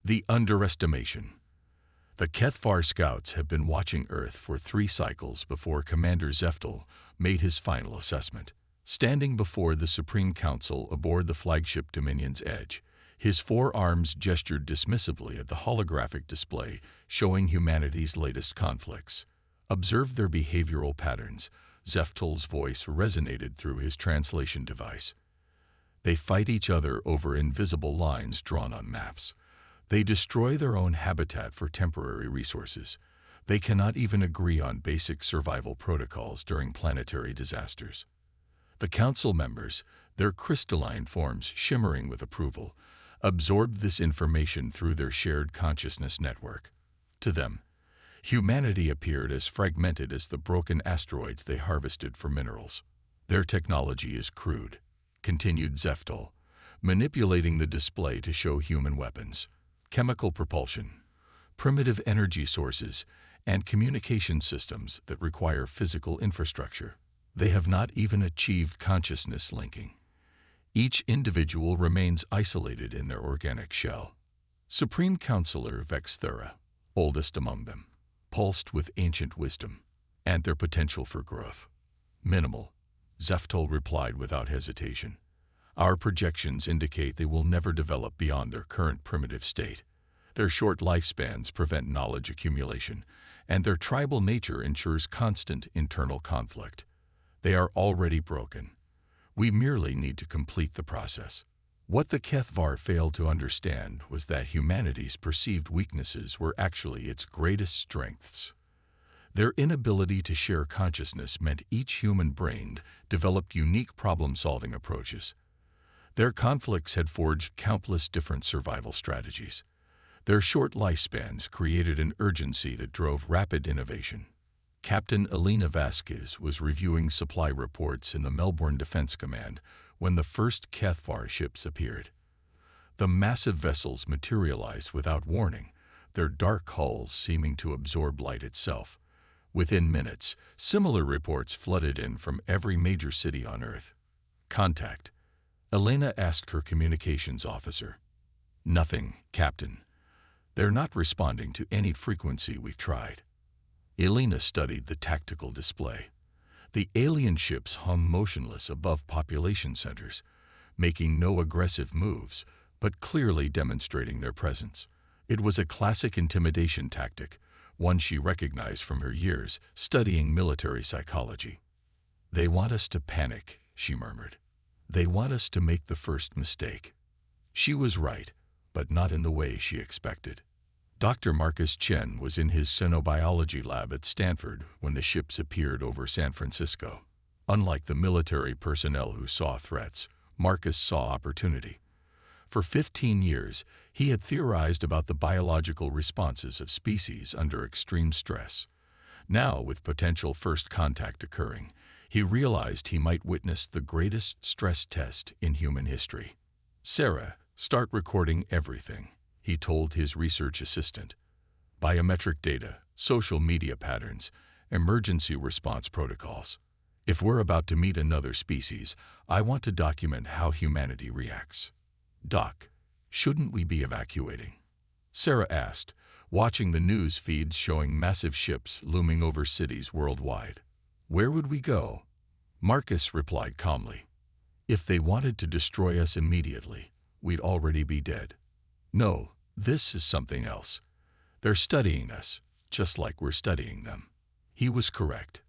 The Underestimation. The HFY scouts had been watching Earth for 3 cycles before Commander Zeftel made his final assessment. Standing before the Supreme Council aboard the flagship Dominion's Edge, his 4 arms gestured dismissively at the holographic display showing humanity's latest conflicts. Observe their behavioral patterns. Zeftel's voice resonated through his translation device. They fight each other over invisible lines drawn on maps. They destroy their own habitat for temporary resources. They cannot even agree on basic survival protocols during planetary disasters. The council members, their crystalline forms shimmering with approval, absorbed this information through their shared consciousness network. To them, humanity appeared as fragmented as the broken asteroids they harvested for minerals. Their technology is crude, continued Zeftel, manipulating the display to show human weapons, chemical propulsion, primitive energy sources, and communication systems that require physical infrastructure. They have not even achieved consciousness linking. Each individual remains isolated in their organic shell. Supreme Counselor Vexthera, oldest among them, pulsed with ancient wisdom and their potential for growth. Minimal, Zeftel replied without hesitation. Our projections indicate they will never develop beyond their current primitive state. Their short lifespans prevent knowledge accumulation, and their tribal nature ensures constant internal conflict. They are already broken. We merely need to complete the process. What the HFY failed to understand was that humanity's perceived weaknesses were actually its greatest strengths. Their inability to share consciousness meant each human brain developed unique problem-solving approaches. Their conflicts had forged countless different survival strategies. Their short lifespans created an urgency that drove rapid innovation. Captain Elena Vasquez was reviewing supply reports in the Melbourne Defense Command when the first HFY ships appeared. The massive vessels materialized without warning, their dark hulls seeming to absorb light itself. Within minutes, similar reports flooded in from every major city on Earth. Contact. Elena asked her communications officer. Nothing, Captain. They're not responding to any frequency we've tried. Elena studied the tactical display. The alien ships hung motionless above population centers, making no aggressive moves, but clearly demonstrating their presence. It was a classic intimidation tactic, one she recognized from her years studying military psychology. They want us to panic, she murmured. They want us to make the first mistake. She was right, but not in the way she expected. Dr. Marcus Chen was in his xenobiology lab at Stanford when the ships appeared over San Francisco. Unlike the military personnel who saw threats, Marcus saw opportunity. For 15 years, he had theorized about the biological responses of species under extreme stress. Now, with potential first contact occurring, he realized he might witness the greatest stress test in human history. Sarah, start recording everything, he told his research assistant. Biometric data, social media patterns, emergency response protocols. If we're about to meet another species, I want to document how humanity reacts. Doc, shouldn't we be evacuating? Sarah asked, watching the news feeds showing massive ships looming over cities worldwide. Where would we go? Marcus replied calmly. If they wanted to destroy us immediately, we'd already be dead. No, this is something else. They're studying us, just like we're studying them. He was correct.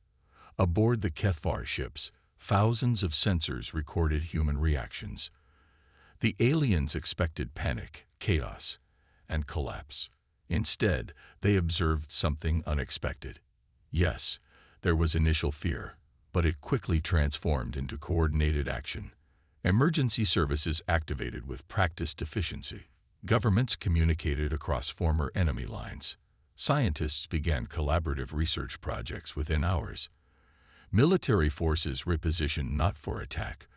Aboard the HFY ships, thousands of sensors recorded human reactions. The aliens expected panic, chaos, and collapse. Instead, they observed something unexpected. Yes, there was initial fear, but it quickly transformed into coordinated action. Emergency services activated with practiced efficiency. Governments communicated across former enemy lines. Scientists began collaborative research projects within hours. Military forces repositioned not for attack,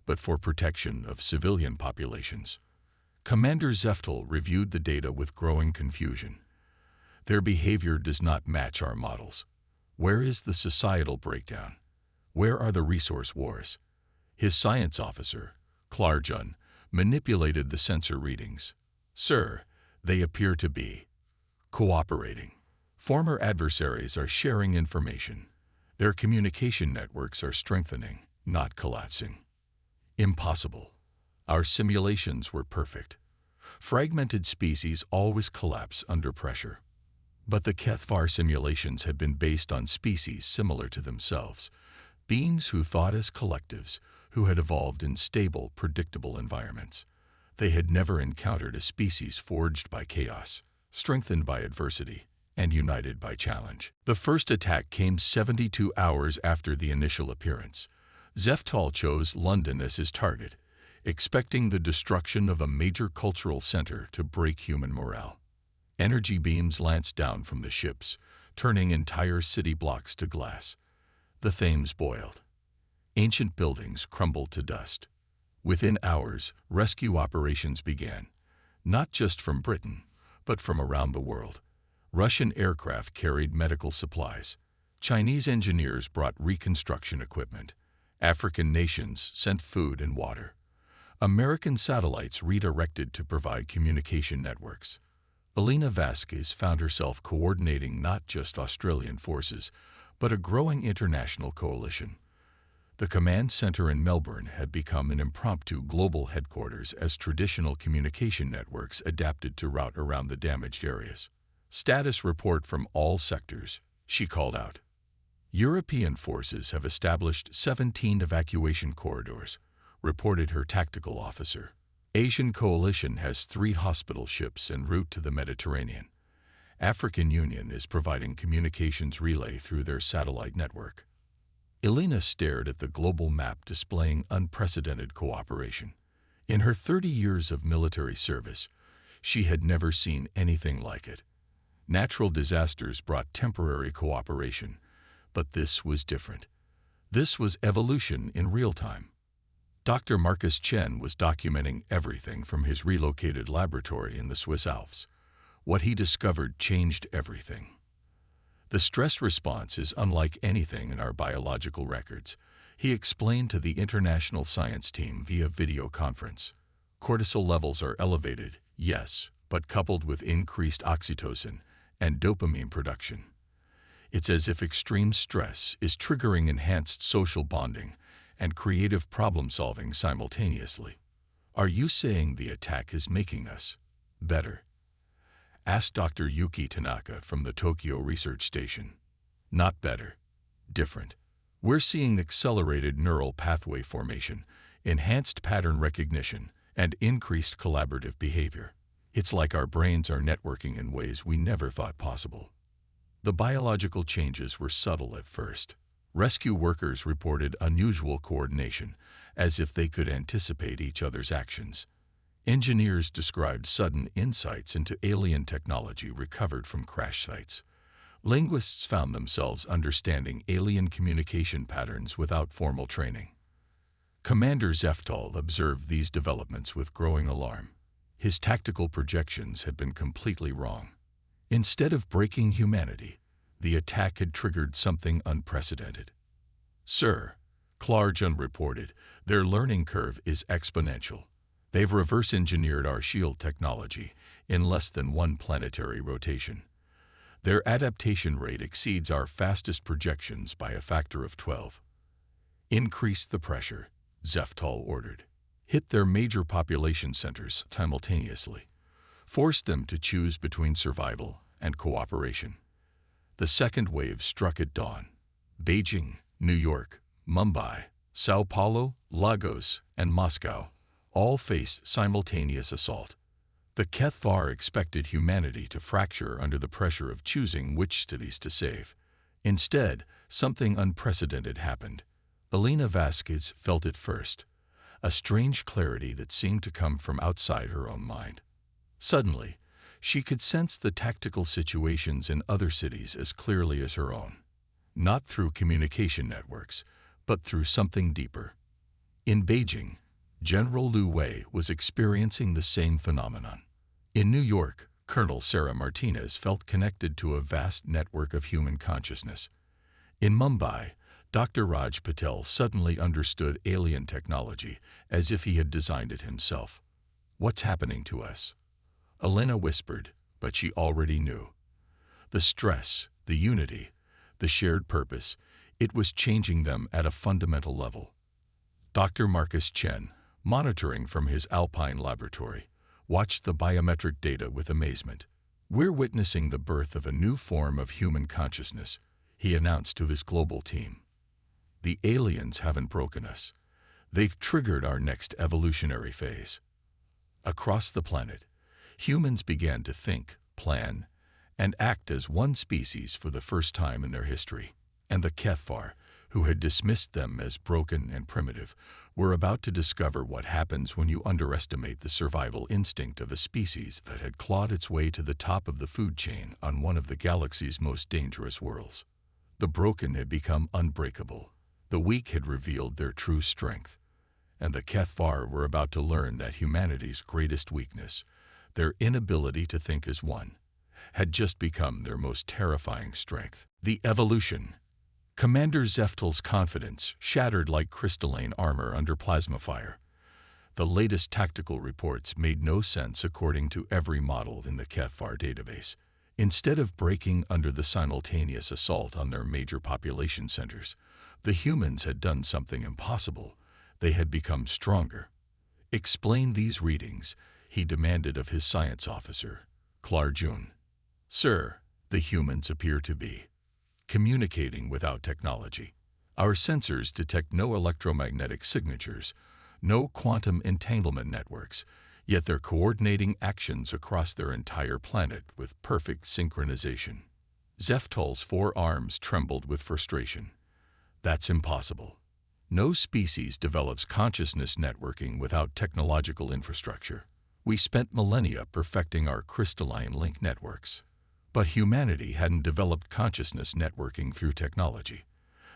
but for protection of civilian populations. Commander Zeftel reviewed the data with growing confusion. Their behavior does not match our models. Where is the societal breakdown? Where are the resource wars? His science officer, Klarjun, manipulated the sensor readings. Sir, They appear to be cooperating. Former adversaries are sharing information. Their communication networks are strengthening, not collapsing. Impossible. Our simulations were perfect. Fragmented species always collapse under pressure. But the HFY simulations had been based on species similar to themselves, beings who thought as collectives, who had evolved in stable, predictable environments. They had never encountered a species forged by chaos, strengthened by adversity, and united by challenge. The first attack came 72 hours after the initial appearance. Zeftal chose London as his target, expecting the destruction of a major cultural center to break human morale. Energy beams lanced down from the ships, turning entire city blocks to glass. The Thames boiled. Ancient buildings crumbled to dust. Within hours, rescue operations began, not just from Britain, but from around the world. Russian aircraft carried medical supplies. Chinese engineers brought reconstruction equipment. African nations sent food and water. American satellites redirected to provide communication networks. Elena Vasquez found herself coordinating not just Australian forces, but a growing international coalition. The command center in Melbourne had become an impromptu global headquarters as traditional communication networks adapted to route around the damaged areas. Status report from all sectors, she called out. European forces have established 17 evacuation corridors, reported her tactical officer. Asian coalition has 3 hospital ships en route to the Mediterranean. African Union is providing communications relay through their satellite network. Elena stared at the global map displaying unprecedented cooperation. In her 30 years of military service, she had never seen anything like it. Natural disasters brought temporary cooperation, but this was different. This was evolution in real time. Dr. Marcus Chen was documenting everything from his relocated laboratory in the Swiss Alps. What he discovered changed everything. The stress response is unlike anything in our biological records, he explained to the international science team via video conference. Cortisol levels are elevated, yes, but coupled with increased oxytocin and dopamine production. It's as if extreme stress is triggering enhanced social bonding and creative problem-solving simultaneously. Are you saying the attack is making us better? Asked Dr. Yuki Tanaka from the Tokyo Research Station. Not better. Different. We're seeing accelerated neural pathway formation, enhanced pattern recognition, and increased collaborative behavior. It's like our brains are networking in ways we never thought possible. The biological changes were subtle at first. Rescue workers reported unusual coordination, as if they could anticipate each other's actions. Engineers described sudden insights into alien technology recovered from crash sites. Linguists found themselves understanding alien communication patterns without formal training. Commander Zeftal observed these developments with growing alarm. His tactical projections had been completely wrong. Instead of breaking humanity, the attack had triggered something unprecedented. Sir, Clarjon reported, their learning curve is exponential. They've reverse-engineered our shield technology in less than 1 planetary rotation. Their adaptation rate exceeds our fastest projections by a factor of 12. Increase the pressure, Zeftal ordered. Hit their major population centers simultaneously. Force them to choose between survival and cooperation. The second wave struck at dawn. Beijing, New York, Mumbai, Sao Paulo, Lagos, and Moscow all faced simultaneous assault. The HFY expected humanity to fracture under the pressure of choosing which cities to save. Instead, something unprecedented happened. Elena Vasquez felt it first, a strange clarity that seemed to come from outside her own mind. Suddenly, she could sense the tactical situations in other cities as clearly as her own, not through communication networks, but through something deeper. In Beijing, General Liu Wei was experiencing the same phenomenon. In New York, Colonel Sarah Martinez felt connected to a vast network of human consciousness. In Mumbai, Dr. Raj Patel suddenly understood alien technology as if he had designed it himself. What's happening to us? Elena whispered, but she already knew. The stress, the unity, the shared purpose, it was changing them at a fundamental level. Dr. Marcus Chen, monitoring from his Alpine laboratory, watched the biometric data with amazement. "We're witnessing the birth of a new form of human consciousness," he announced to his global team. "The aliens haven't broken us. They've triggered our next evolutionary phase." Across the planet, humans began to think, plan, and act as one species for the first time in their history. And the Kethvar, who had dismissed them as broken and primitive, were about to discover what happens when you underestimate the survival instinct of a species that had clawed its way to the top of the food chain on one of the galaxy's most dangerous worlds. The broken had become unbreakable. The weak had revealed their true strength. And the Kethvar were about to learn that humanity's greatest weakness, their inability to think as one, had just become their most terrifying strength. The evolution. Commander Zeftel's confidence shattered like crystalline armor under plasma fire. The latest tactical reports made no sense according to every model in the Kethvar database. Instead of breaking under the simultaneous assault on their major population centers, the humans had done something impossible. They had become stronger. "Explain these readings," he demanded of his science officer, Klarjun. "Sir, the humans appear to be communicating without technology. Our sensors detect no electromagnetic signatures, no quantum entanglement networks, yet they're coordinating actions across their entire planet with perfect synchronization." Zeftel's forearms trembled with frustration. "That's impossible. No species develops consciousness networking without technological infrastructure. We spent millennia perfecting our crystalline link networks. But humanity hadn't developed consciousness networking through technology.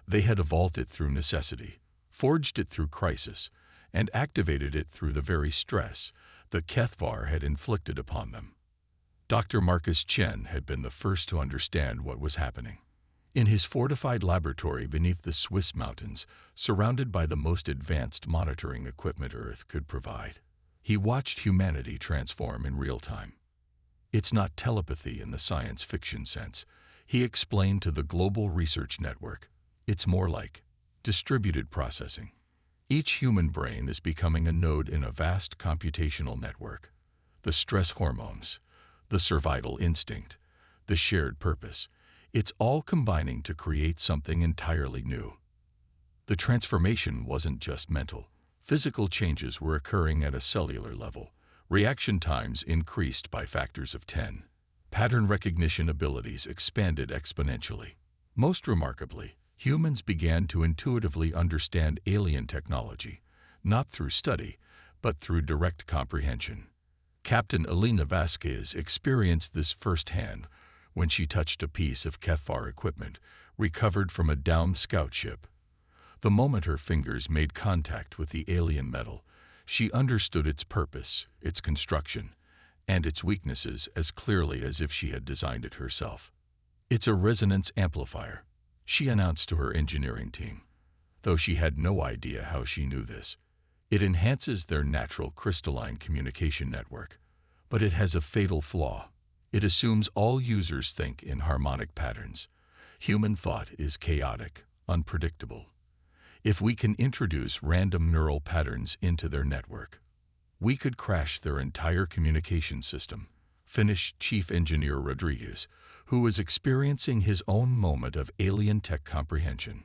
They had evolved it through necessity, forged it through crisis, and activated it through the very stress the Kethvar had inflicted upon them." Dr. Marcus Chen had been the first to understand what was happening. In his fortified laboratory beneath the Swiss mountains, surrounded by the most advanced monitoring equipment Earth could provide, he watched humanity transform in real time. "It's not telepathy in the science fiction sense," he explained to the Global Research Network. "It's more like distributed processing. Each human brain is becoming a node in a vast computational network. The stress hormones, the survival instinct, the shared purpose, it's all combining to create something entirely new." The transformation wasn't just mental. Physical changes were occurring at a cellular level. Reaction times increased by factors of 10. Pattern recognition abilities expanded exponentially. Most remarkably, humans began to intuitively understand alien technology, not through study, but through direct comprehension. Captain Elena Vasquez experienced this firsthand when she touched a piece of Kethvar equipment recovered from a downed scout ship. The moment her fingers made contact with the alien metal, she understood its purpose, its construction, and its weaknesses as clearly as if she had designed it herself. "It's a resonance amplifier," she announced to her engineering team, though she had no idea how she knew this. "It enhances their natural crystalline communication network, but it has a fatal flaw. It assumes all users think in harmonic patterns. Human thought is chaotic, unpredictable. If we can introduce random neural patterns into their network, we could crash their entire communication system," finished Chief Engineer Rodriguez, who was experiencing his own moment of alien tech comprehension.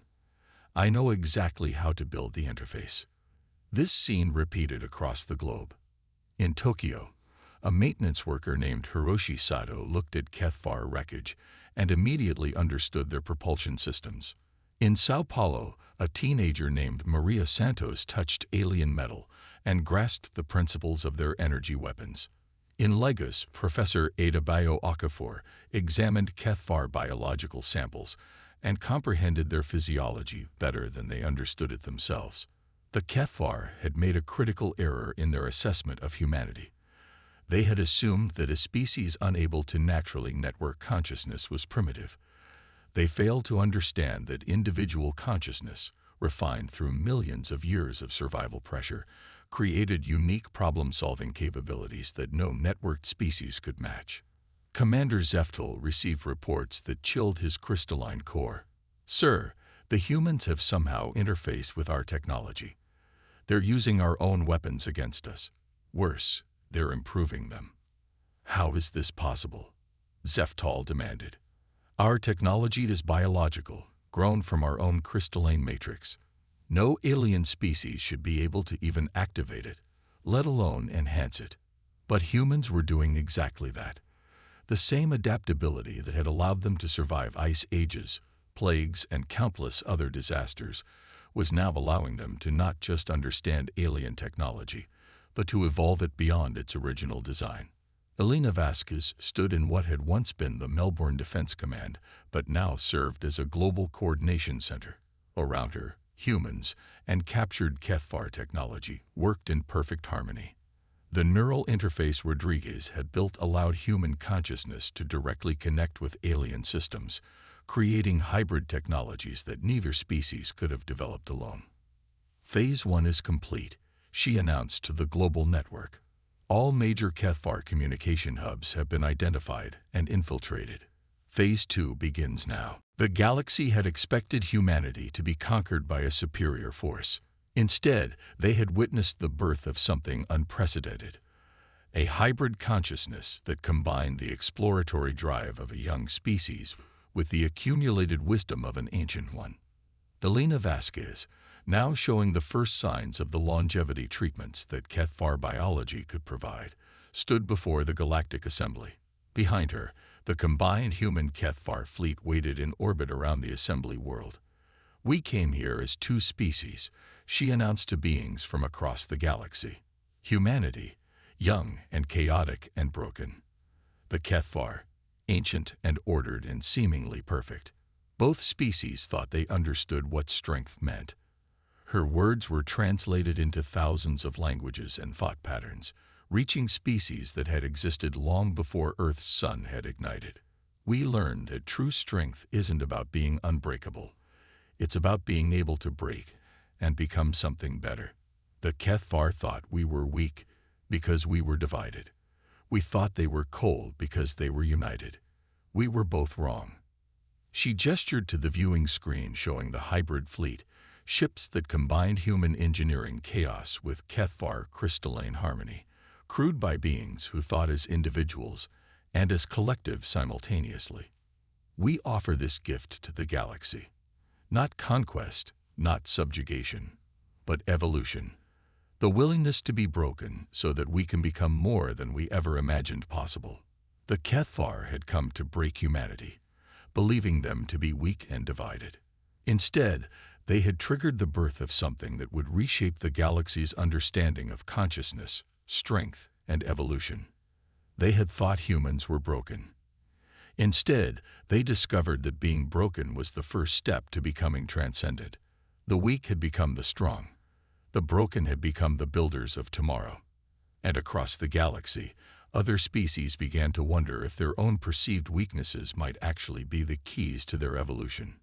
"I know exactly how to build the interface." This scene repeated across the globe. In Tokyo, a maintenance worker named Hiroshi Sato looked at Kethvar wreckage and immediately understood their propulsion systems. In Sao Paulo, a teenager named Maria Santos touched alien metal and grasped the principles of their energy weapons. In Lagos, Professor Adebayo Okafor examined Kethvar biological samples and comprehended their physiology better than they understood it themselves. The Kethvar had made a critical error in their assessment of humanity. They had assumed that a species unable to naturally network consciousness was primitive. They failed to understand that individual consciousness, refined through millions of years of survival pressure, created unique problem-solving capabilities that no networked species could match. Commander Zeftel received reports that chilled his crystalline core. "Sir, the humans have somehow interfaced with our technology. They're using our own weapons against us. Worse, they're improving them." "How is this possible?" Zeftal demanded. "Our technology is biological, grown from our own crystalline matrix. No alien species should be able to even activate it, let alone enhance it. But humans were doing exactly that. The same adaptability that had allowed them to survive ice ages, plagues, and countless other disasters was now allowing them to not just understand alien technology, but to evolve it beyond its original design." Elena Vasquez stood in what had once been the Melbourne Defense Command, but now served as a global coordination center. Around her, humans and captured Kethvar technology worked in perfect harmony. The neural interface Rodriguez had built allowed human consciousness to directly connect with alien systems, creating hybrid technologies that neither species could have developed alone. "Phase 1 is complete," she announced to the global network. "All major Kethvar communication hubs have been identified and infiltrated. Phase 2 begins now." The galaxy had expected humanity to be conquered by a superior force. Instead, they had witnessed the birth of something unprecedented, a hybrid consciousness that combined the exploratory drive of a young species with the accumulated wisdom of an ancient one. Elena Vasquez, now showing the first signs of the longevity treatments that Kethvar biology could provide, stood before the Galactic Assembly. Behind her, the combined human Kethvar fleet waited in orbit around the Assembly world. "We came here as two species," she announced to beings from across the galaxy. "Humanity, young and chaotic and broken. The Kethvar, ancient and ordered and seemingly perfect." Both species thought they understood what strength meant. Her words were translated into thousands of languages and thought patterns, reaching species that had existed long before Earth's sun had ignited. "We learned that true strength isn't about being unbreakable. It's about being able to break and become something better. The Kethvar thought we were weak because we were divided. We thought they were cold because they were united. We were both wrong." She gestured to the viewing screen showing the hybrid fleet, ships that combined human engineering chaos with Kethvar crystalline harmony, crewed by beings who thought as individuals and as collective simultaneously. "We offer this gift to the galaxy. Not conquest, not subjugation, but evolution. The willingness to be broken so that we can become more than we ever imagined possible." The Kethvar had come to break humanity, believing them to be weak and divided. Instead, they had triggered the birth of something that would reshape the galaxy's understanding of consciousness, strength, and evolution. They had thought humans were broken. Instead, they discovered that being broken was the first step to becoming transcendent. The weak had become the strong. The broken had become the builders of tomorrow. And across the galaxy, other species began to wonder if their own perceived weaknesses might actually be the keys to their evolution.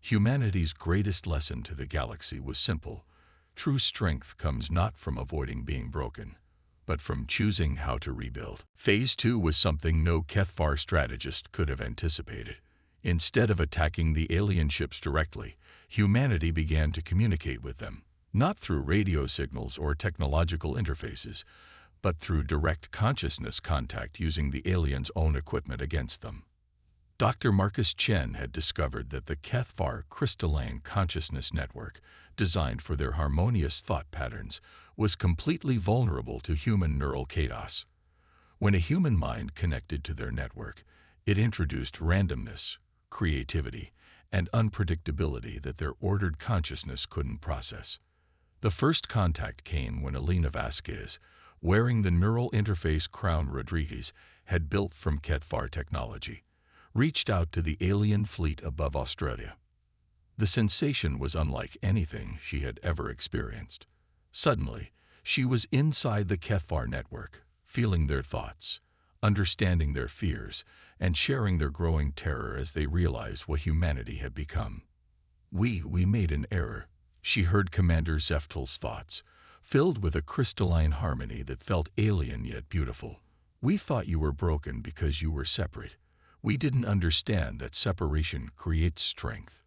Humanity's greatest lesson to the galaxy was simple. True strength comes not from avoiding being broken, but from choosing how to rebuild. Phase 2 was something no Kethvar strategist could have anticipated. Instead of attacking the alien ships directly, humanity began to communicate with them, not through radio signals or technological interfaces, but through direct consciousness contact using the aliens' own equipment against them. Dr. Marcus Chen had discovered that the Kethvar crystalline consciousness network, designed for their harmonious thought patterns, was completely vulnerable to human neural chaos. When a human mind connected to their network, it introduced randomness, creativity, and unpredictability that their ordered consciousness couldn't process. The first contact came when Elena Vasquez, wearing the neural interface crown Rodriguez had built from Kethvar technology, reached out to the alien fleet above Australia. The sensation was unlike anything she had ever experienced. Suddenly, she was inside the Kethvar network, feeling their thoughts, understanding their fears, and sharing their growing terror as they realized what humanity had become. We made an error," she heard Commander Zeftel's thoughts, filled with a crystalline harmony that felt alien yet beautiful. We thought you were broken because you were separate. We didn't understand that separation creates strength.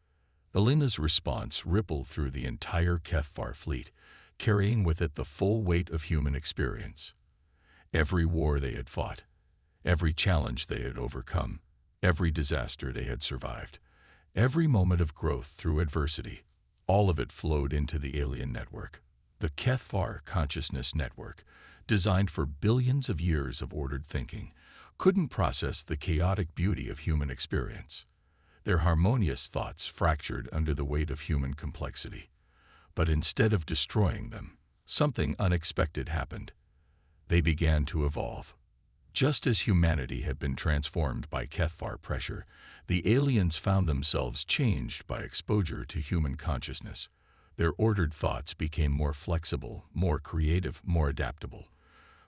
Elena's response rippled through the entire Kethvar fleet, carrying with it the full weight of human experience. Every war they had fought, every challenge they had overcome, every disaster they had survived, every moment of growth through adversity, all of it flowed into the alien network. The Kethvar Consciousness Network, designed for billions of years of ordered thinking, couldn't process the chaotic beauty of human experience. Their harmonious thoughts fractured under the weight of human complexity. But instead of destroying them, something unexpected happened. They began to evolve. Just as humanity had been transformed by Kethvar pressure, the aliens found themselves changed by exposure to human consciousness. Their ordered thoughts became more flexible, more creative, more adaptable.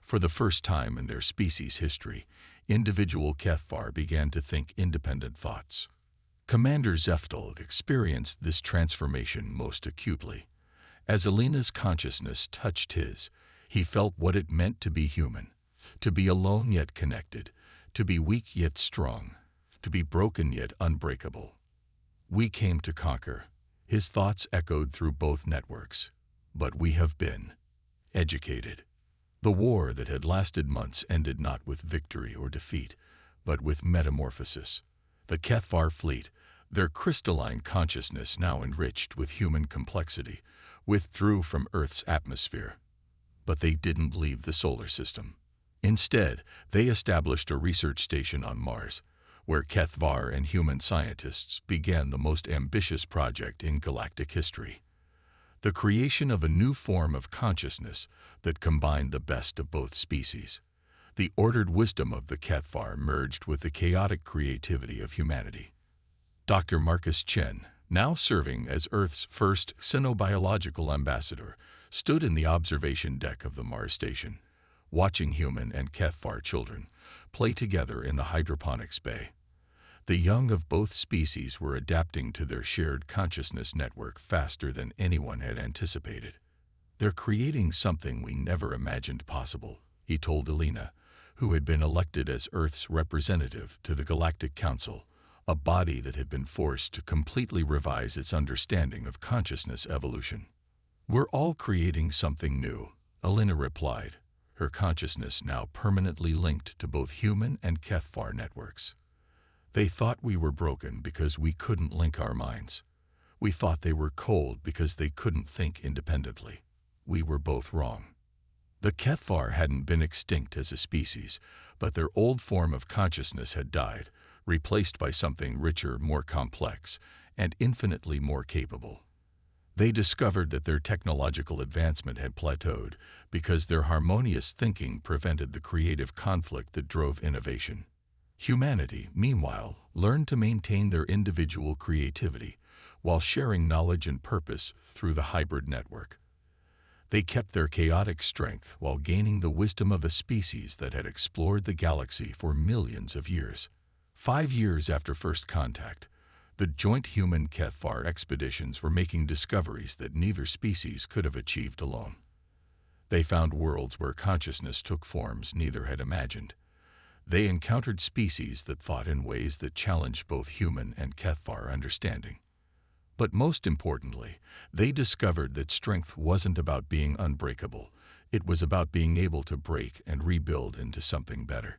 For the first time in their species' history, individual Kethvar began to think independent thoughts. Commander Zeftel experienced this transformation most acutely. As Elena's consciousness touched his, he felt what it meant to be human, to be alone yet connected, to be weak yet strong, to be broken yet unbreakable. We came to conquer. His thoughts echoed through both networks. But we have been educated. The war that had lasted months ended not with victory or defeat, but with metamorphosis. The Kethvar fleet, their crystalline consciousness now enriched with human complexity, withdrew from Earth's atmosphere. But they didn't leave the solar system. Instead, they established a research station on Mars, where Kethvar and human scientists began the most ambitious project in galactic history. The creation of a new form of consciousness that combined the best of both species. The ordered wisdom of the Kethvar merged with the chaotic creativity of humanity. Dr. Marcus Chen, now serving as Earth's first xenobiological ambassador, stood in the observation deck of the Mars station, watching human and Kethvar children play together in the hydroponics bay. The young of both species were adapting to their shared consciousness network faster than anyone had anticipated. "They're creating something we never imagined possible," he told Elena, who had been elected as Earth's representative to the Galactic Council, a body that had been forced to completely revise its understanding of consciousness evolution. "We're all creating something new," Elena replied, her consciousness now permanently linked to both human and Kethvar networks. "They thought we were broken because we couldn't link our minds. We thought they were cold because they couldn't think independently. We were both wrong." The Kethvar hadn't been extinct as a species, but their old form of consciousness had died, replaced by something richer, more complex, and infinitely more capable. They discovered that their technological advancement had plateaued because their harmonious thinking prevented the creative conflict that drove innovation. Humanity, meanwhile, learned to maintain their individual creativity while sharing knowledge and purpose through the hybrid network. They kept their chaotic strength while gaining the wisdom of a species that had explored the galaxy for millions of years. 5 years after first contact, the joint human-Kethvar expeditions were making discoveries that neither species could have achieved alone. They found worlds where consciousness took forms neither had imagined. They encountered species that thought in ways that challenged both human and Kethvar understanding. But most importantly, they discovered that strength wasn't about being unbreakable. It was about being able to break and rebuild into something better.